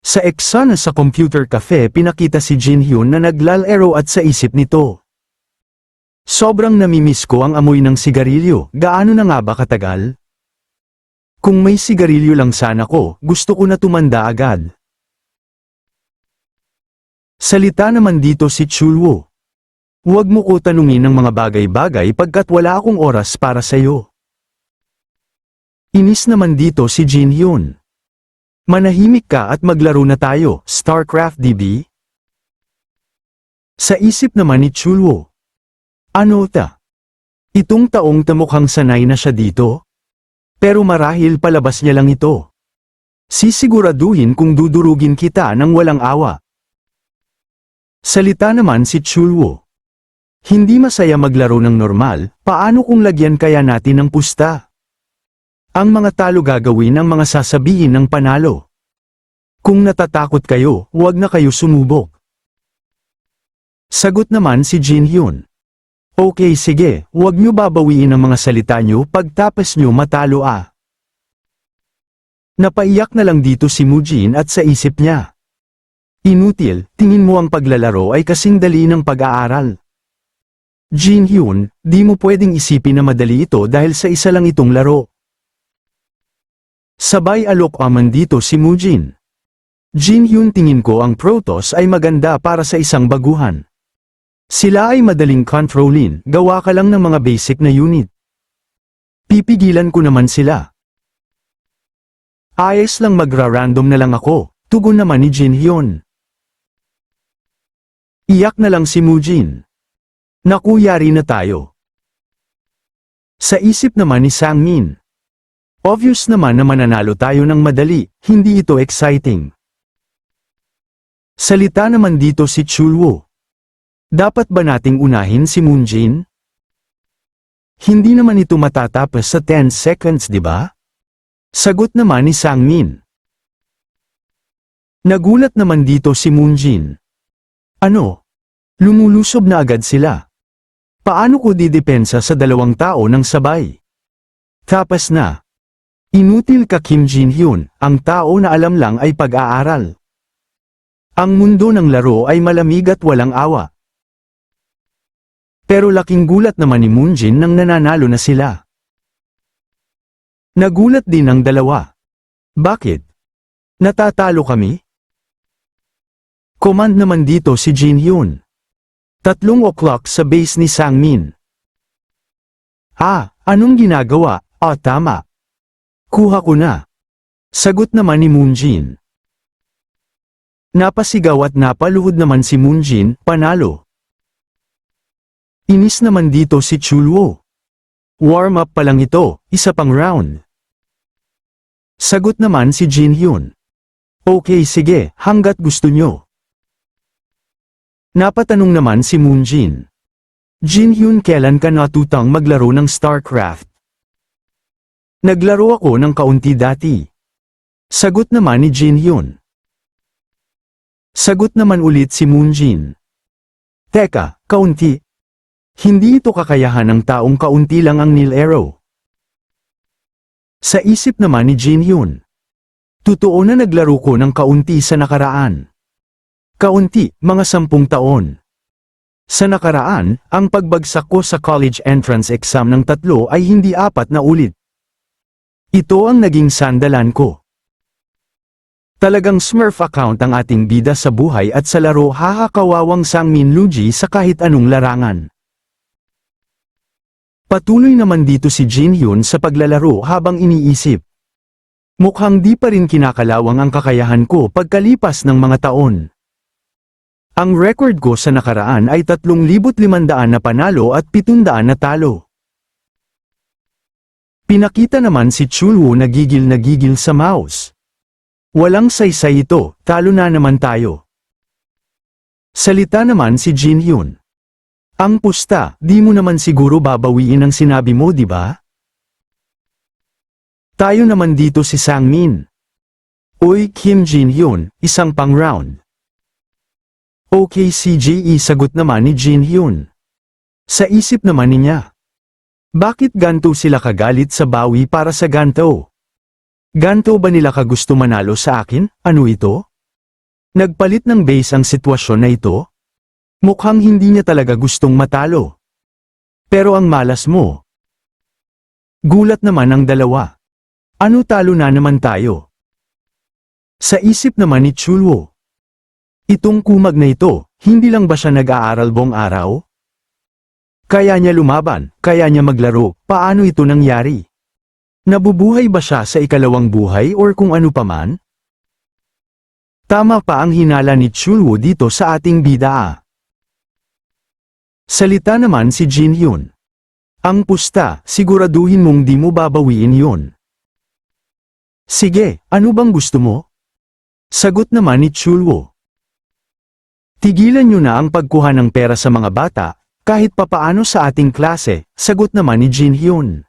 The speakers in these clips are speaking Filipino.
Sa eksena sa computer cafe pinakita si Jin Hyun na naglalaro at sa isip nito. Sobrang namimiss ko ang amoy ng sigarilyo, gaano na nga ba katagal? Kung may sigarilyo lang sana ko, gusto ko na tumanda agad. Salita naman dito si Chulwoo. Huwag mo ko tanungin ng mga bagay-bagay pagkat wala akong oras para sa'yo. Inis naman dito si Jin Hyun. Manahimik ka at maglaro na tayo, StarCraft DB? Sa isip naman ni Chulwoo. Ano ta? Itong taong mukhang sanay na siya dito? Pero marahil palabas niya lang ito. Sisiguraduhin kung dudurugin kita ng walang awa. Salita naman si Chulwoo. Hindi masaya maglaro ng normal, paano kung lagyan kaya natin ng pusta? Ang mga talo gagawin ang mga sasabihin ng panalo. Kung natatakot kayo, huwag na kayo sumubok. Sagot naman si Jin Hyun. Okay sige, huwag nyo babawiin ang mga salita nyo pagtapos nyo matalo ah. Napaiyak na lang dito si Mujin at sa isip niya. Inutil, tingin mo ang paglalaro ay kasing dali ng pag-aaral. Jin Hyun, di mo pwedeng isipin na madali ito dahil sa isa lang itong laro. Sabay alok aman dito si Mujin. Jin Hyun, tingin ko ang Protoss ay maganda para sa isang baguhan. Sila ay madaling controlin, gawa ka lang ng mga basic na unit. Pipigilan ko naman sila. Ayos lang magra-random na lang ako, tugon naman ni Jin Hyun. Iyak na lang si Mujin. Naku, yari na tayo. Sa isip naman ni Sangmin. Obvious naman na mananalo tayo ng madali, hindi ito exciting. Salita naman dito si Chulwoo. Dapat ba nating unahin si Moonjin? Hindi naman ito matatapos sa 10 seconds, di ba? Sagot naman ni Sangmin. Nagulat naman dito si Moonjin. Ano? Lumulusob na agad sila. Paano ko didepensa sa dalawang tao ng sabay? Tapos na. Inutil ka Kim Jin Hyun, ang tao na alam lang ay pag-aaral. Ang mundo ng laro ay malamig at walang awa. Pero laking gulat naman ni Moonjin nang nananalo na sila. Nagulat din ang dalawa. Bakit? Natatalo kami? Command naman dito si Jin Hyun. 3:00 sa base ni Sangmin. Anong ginagawa? Tama. Kuha ko na. Sagot naman ni Moonjin. Napasigaw at napaluhod naman si Moonjin, panalo. Inis naman dito si Chulwoo. Warm up pa lang ito, isa pang round. Sagot naman si Jin Hyun. Okay sige, hanggat gusto nyo. Napatanong naman si Moonjin. Jin Hyun, kailan ka natutang maglaro ng StarCraft? Naglaro ako ng kaunti dati. Sagot naman ni Jin Hyun. Sagot naman ulit si Moonjin. Teka, kaunti? Hindi ito kakayahan ng taong kaunti lang ang nilaro. Sa isip naman ni Jin Hyun. Totoo na naglaro ko ng kaunti sa nakaraan. Kaunti, mga 10 taon. Sa nakaraan, ang pagbagsak ko sa college entrance exam ng 3 ay hindi 4 na ulit. Ito ang naging sandalan ko. Talagang Smurf account ang ating bida sa buhay at sa laro, kawawang Sangmin Luji sa kahit anong larangan. Patuloy naman dito si Jin Hyun sa paglalaro habang iniisip. Mukhang di pa rin kinakalawang ang kakayahan ko pagkalipas ng mga taon. Ang record ko sa nakaraan ay 3,500 na panalo at 700 na talo. Pinakita naman si Chulwoo na gigil sa mouse. Walang saysay ito, talo na naman tayo. Salita naman si Jin Hyun. Ang pusta, di mo naman siguro babawiin ang sinabi mo, di ba? Tayo naman dito si Sangmin. Uy, Kim Jin Hyun, isang pang round. Okay CJE, sagot naman ni Jin Hyun. Sa isip naman niya. Bakit ganto sila kagalit sa bawi para sa ganto? Ganto ba nila kagusto manalo sa akin? Ano ito? Nagpalit ng base ang sitwasyon na ito? Mukhang hindi niya talaga gustong matalo. Pero ang malas mo. Gulat naman ang dalawa. Ano, talo na naman tayo? Sa isip naman ni Chulwo. Itong kumag na ito, hindi lang ba siya nag-aaral buong araw? Kaya niya lumaban, kaya niya maglaro, paano ito nangyari? Nabubuhay ba siya sa ikalawang buhay or kung ano paman? Tama pa ang hinala ni Chulwo dito sa ating bida. Salita naman si Jin Hyun. Ang pusta, siguraduhin mong di mo babawiin yun. Sige, ano bang gusto mo? Sagot naman ni Chulwo. Tigilan niyo na ang pagkuha ng pera sa mga bata, kahit papaano sa ating klase, sagot naman ni Jin Hyun.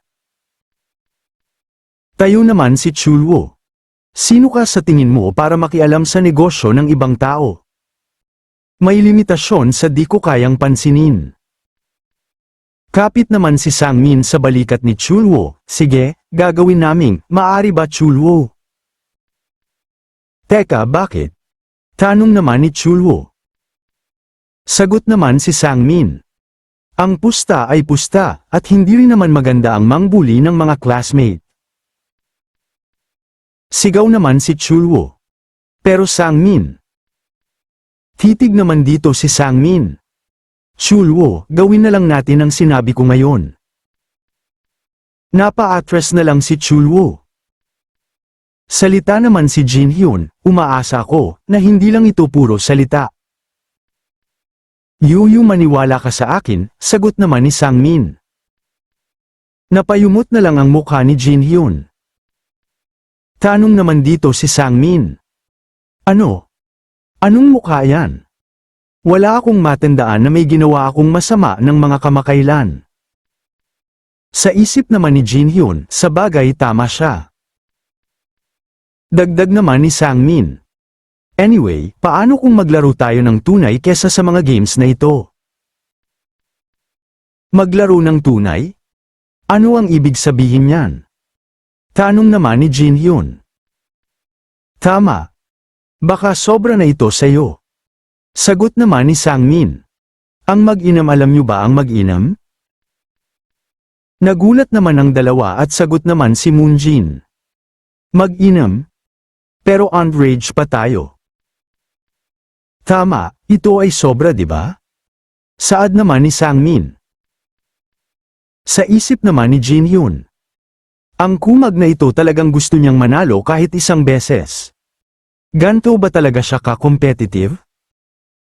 Tayo naman si Chulwo. Sino ka sa tingin mo para makialam sa negosyo ng ibang tao? May limitasyon sa di ko kayang pansinin. Kapit naman si Sangmin sa balikat ni Chulwo. Sige, gagawin naming, maari ba Chulwo? Teka, bakit? Tanong naman ni Chulwo. Sagot naman si Sangmin. Ang pusta ay pusta, at hindi rin naman maganda ang mangbuli ng mga classmate. Sigaw naman si Chulwo. Pero Sangmin. Titig naman dito si Sangmin. Chulwo, gawin na lang natin ang sinabi ko ngayon. Napa-atras na lang si Chulwo. Salita naman si Jin Hyun, umaasa ako, na hindi lang ito puro salita. Yuyu, maniwala ka sa akin, sagot naman ni Sangmin. Napayumot na lang ang mukha ni Jin Hyun. Tanong naman dito si Sangmin. Ano? Anong mukha yan? Wala akong matandaan na may ginawa akong masama ng mga kamakailan. Sa isip naman ni Jin Hyun, sa bagay tama siya. Dagdag naman ni Sangmin. Anyway, paano kung maglaro tayo ng tunay kesa sa mga games na ito? Maglaro ng tunay? Ano ang ibig sabihin niyan? Tanong naman ni Jin Hyun. Tama. Baka sobra na ito sa'yo. Sagot naman ni Sangmin. Ang mag-inam, alam niyo ba ang mag-inam? Nagulat naman ang dalawa at sagot naman si Moonjin. Mag-inam? Pero underage pa tayo. Tama, ito ay sobra, di ba? Saad naman ni Sangmin. Sa isip naman ni Jin Hyun. Ang kumag na ito talagang gusto niyang manalo kahit isang beses. Ganto ba talaga siya ka-competitive?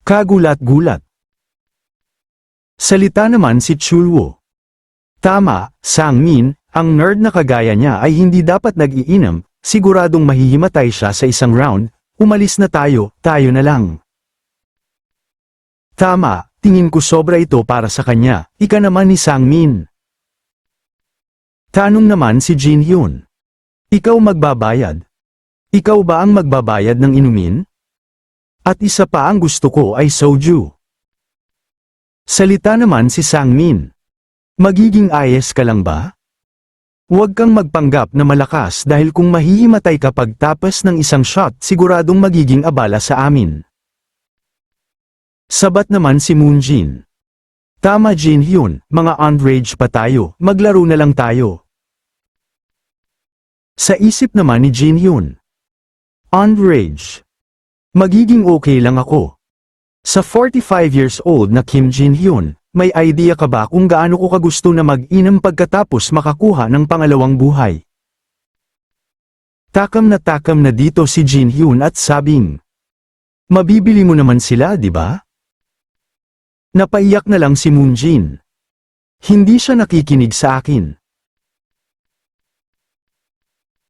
Kagulat-gulat. Salita naman si Chulwo. Tama, Sangmin, ang nerd na kagaya niya ay hindi dapat nag-iinam, siguradong mahihimatay siya sa isang round, umalis na tayo na lang. Tama, tingin ko sobra ito para sa kanya, ika naman ni Sangmin. Tanong naman si Jin Hyun. Ikaw magbabayad? Ikaw ba ang magbabayad ng inumin? At isa pa ang gusto ko ay soju. Salita naman si Sangmin. Magiging ayes ka lang ba? Huwag kang magpanggap na malakas dahil kung mahihimatay ka pagtapos ng isang shot siguradong magiging abala sa amin. Sabat naman si Moonjin. Tama Jin Hyun, mga underage pa tayo, maglaro na lang tayo. Sa isip naman ni Jin Hyun. Underage. Magiging okay lang ako. Sa 45 years old na Kim Jin Hyun, may idea ka ba kung gaano ko kagusto na mag-inam pagkatapos makakuha ng pangalawang buhay? Takam na dito si Jin Hyun at sabing, mabibili mo naman sila, di ba? Napaiyak na lang si Moonjin. Hindi siya nakikinig sa akin.